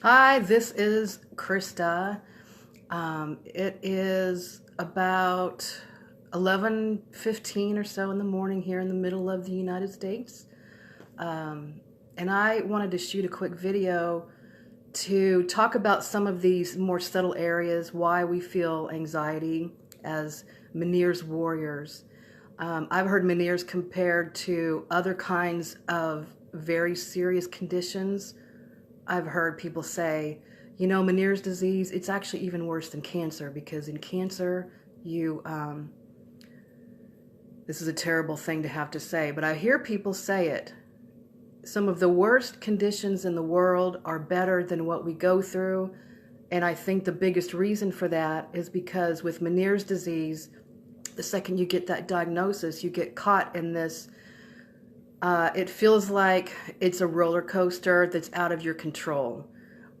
Hi, this is Krista. It is about 11:15 or so in the morning here in the middle of the United States. Um, and I wanted to shoot a quick video to talk about some of these more subtle areas, why we feel anxiety as Meniere's warriors. I've heard Meniere's compared to other kinds of very serious conditions. I've heard people say, Meniere's disease, it's actually even worse than cancer because in cancer, this is a terrible thing to have to say, but I hear people say it. Some of the worst conditions in the world are better than what we go through. And I think the biggest reason for that is because with Meniere's disease, the second you get that diagnosis, you get caught in this. It feels like it's a roller coaster that's out of your control.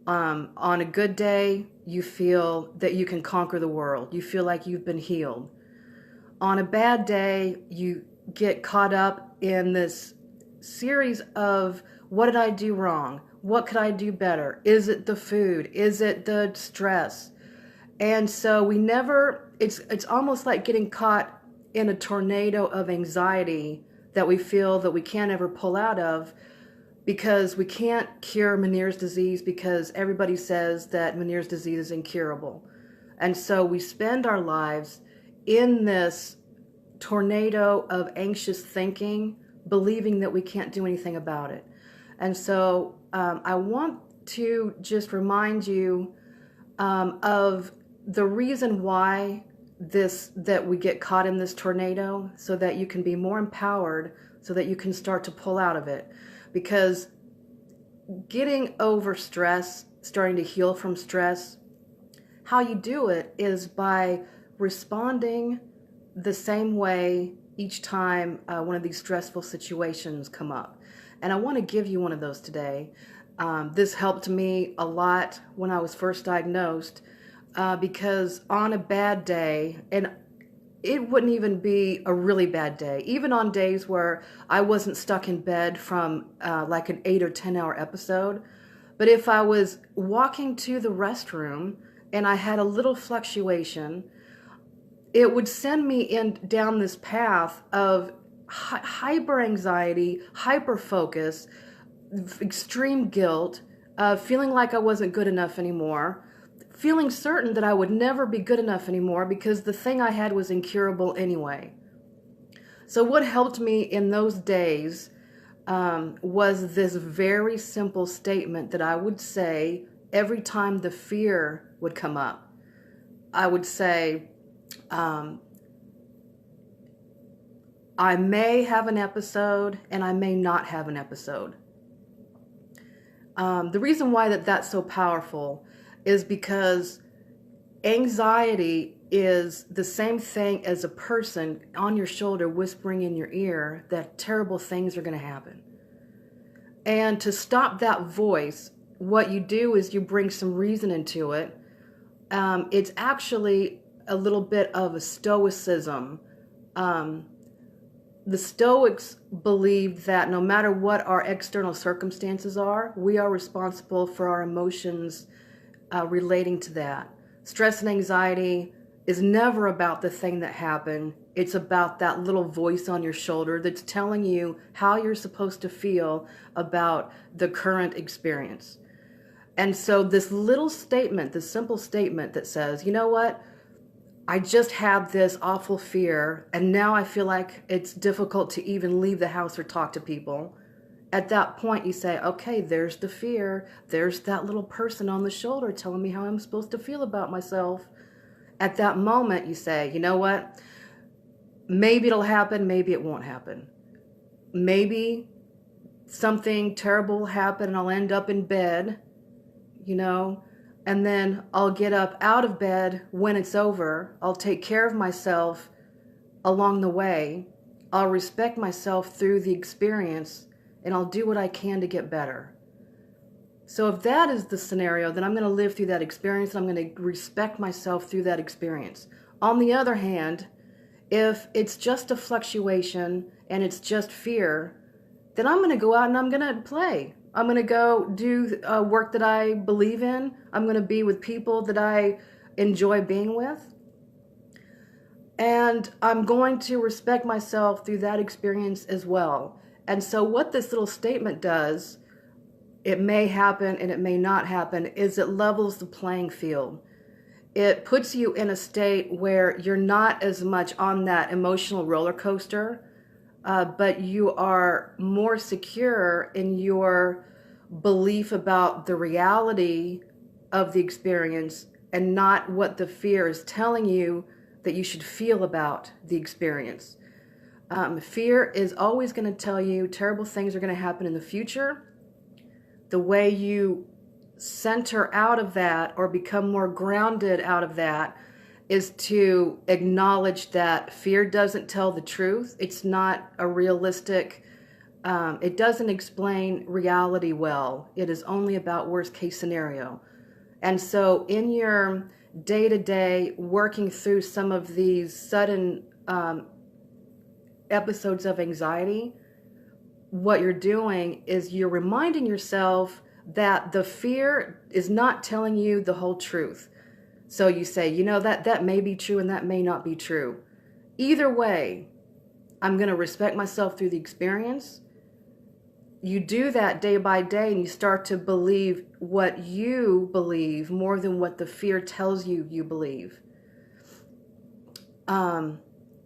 On a good day, you feel that you can conquer the world. You feel like you've been healed. On a bad day, you get caught up in this series of, what did I do wrong? What could I do better? Is it the food? Is it the stress? And so it's almost like getting caught in a tornado of anxiety that we feel that we can't ever pull out of because we can't cure Meniere's disease because everybody says that Meniere's disease is incurable. And so we spend our lives in this tornado of anxious thinking, believing that we can't do anything about it. And so I want to just remind you of the reason why that we get caught in this tornado so that you can be more empowered, so that you can start to pull out of it. Because getting over stress, starting to heal from stress, how you do it is by responding the same way each time one of these stressful situations come up. And I want to give you one of those today. This helped me a lot when I was first diagnosed because on a bad day, and it wouldn't even be a really bad day, even on days where I wasn't stuck in bed from like an 8 or 10 hour episode, but if I was walking to the restroom and I had a little fluctuation, it would send me down this path of hyper anxiety, hyper focus, extreme guilt, feeling like I wasn't good enough anymore, feeling certain that I would never be good enough anymore because the thing I had was incurable anyway. So what helped me in those days was this very simple statement that I would say every time the fear would come up. I would say, I may have an episode and I may not have an episode. The reason why that's so powerful is because anxiety is the same thing as a person on your shoulder whispering in your ear that terrible things are going to happen. And to stop that voice, what you do is you bring some reason into it. It's actually a little bit of a stoicism. The Stoics believed that no matter what our external circumstances are, we are responsible for our emotions relating to that. Stress and anxiety is never about the thing that happened. It's about that little voice on your shoulder that's telling you how you're supposed to feel about the current experience. And so this little statement, this simple statement that says, you know what? I just had this awful fear, and now I feel like it's difficult to even leave the house or talk to people. At that point, you say, okay, there's the fear. There's that little person on the shoulder telling me how I'm supposed to feel about myself. At that moment, you say, you know what? Maybe it'll happen. Maybe it won't happen. Maybe something terrible will happen and I'll end up in bed, and then I'll get up out of bed when it's over. I'll take care of myself along the way. I'll respect myself through the experience, and I'll do what I can to get better. So if that is the scenario, then I'm going to live through that experience, and I'm going to respect myself through that experience. On the other hand, if it's just a fluctuation and it's just fear, then I'm going to go out and I'm going to play. I'm going to go do work that I believe in. I'm going to be with people that I enjoy being with. And I'm going to respect myself through that experience as well. And so what this little statement does, it may happen and it may not happen, is it levels the playing field. It puts you in a state where you're not as much on that emotional roller coaster, but you are more secure in your belief about the reality of the experience and not what the fear is telling you that you should feel about the experience. Fear is always going to tell you terrible things are going to happen in the future. The way you center out of that or become more grounded out of that is to acknowledge that fear doesn't tell the truth. It's not a realistic, it doesn't explain reality well. It is only about worst case scenario. And so in your day-to-day working through some of these sudden episodes of anxiety, what you're doing is you're reminding yourself that the fear is not telling you the whole truth. So you say, you know, that may be true and that may not be true. Either way, I'm going to respect myself through the experience. You do that day by day and you start to believe what you believe more than what the fear tells you you believe.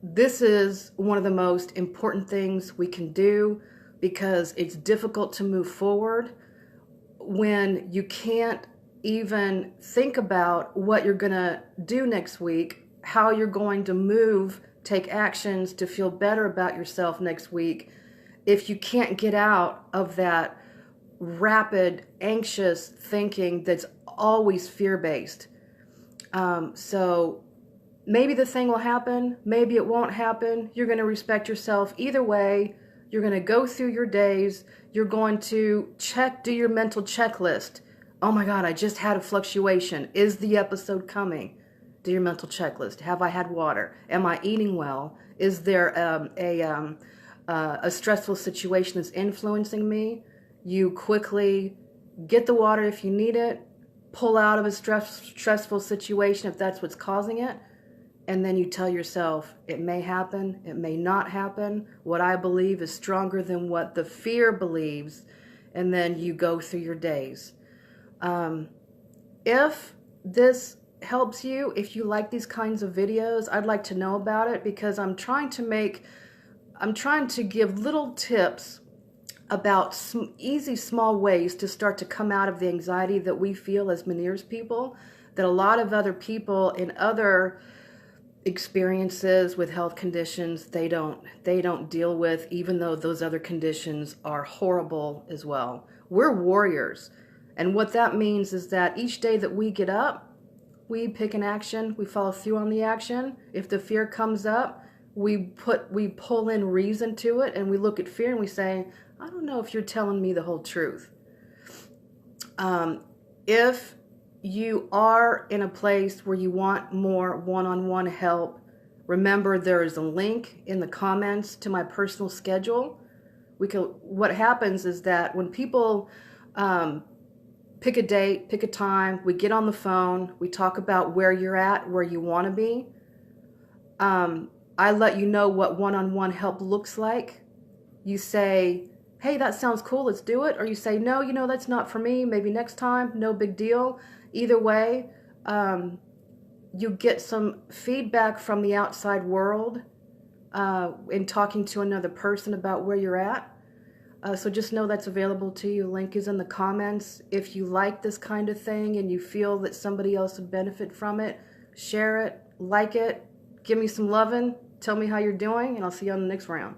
This is one of the most important things we can do because it's difficult to move forward when you can't even think about what you're going to do next week, how you're going to move, take actions to feel better about yourself next week, if you can't get out of that rapid, anxious thinking that's always fear-based. So maybe the thing will happen, maybe it won't happen. You're going to respect yourself either way. You're going to go through your days. You're going to do your mental checklist. Oh my God, I just had a fluctuation. Is the episode coming? Do your mental checklist. Have I had water? Am I eating well? Is there a stressful situation that's influencing me? You quickly get the water if you need it, pull out of a stressful situation if that's what's causing it, and then you tell yourself, it may happen, it may not happen. What I believe is stronger than what the fear believes, and then you go through your days. If this helps you, if you like these kinds of videos, I'd like to know about it because I'm trying to give little tips about easy, small ways to start to come out of the anxiety that we feel as Meniere's people, that a lot of other people in other experiences with health conditions, they don't deal with, even though those other conditions are horrible as well. We're warriors. And what that means is that each day that we get up, we pick an action, we follow through on the action. If the fear comes up, we pull in reason to it, and we look at fear and we say, I don't know if you're telling me the whole truth. If you are in a place where you want more one-on-one help, remember there is a link in the comments to my personal schedule. What happens is that when people pick a date, pick a time, we get on the phone, we talk about where you're at, where you want to be. I let you know what one-on-one help looks like. You say, hey, that sounds cool, let's do it. Or you say, no, you know, that's not for me, maybe next time, no big deal. Either way, you get some feedback from the outside world in talking to another person about where you're at. So just know that's available to you. Link is in the comments. If you like this kind of thing and you feel that somebody else would benefit from it, share it, like it, give me some loving, tell me how you're doing, and I'll see you on the next round.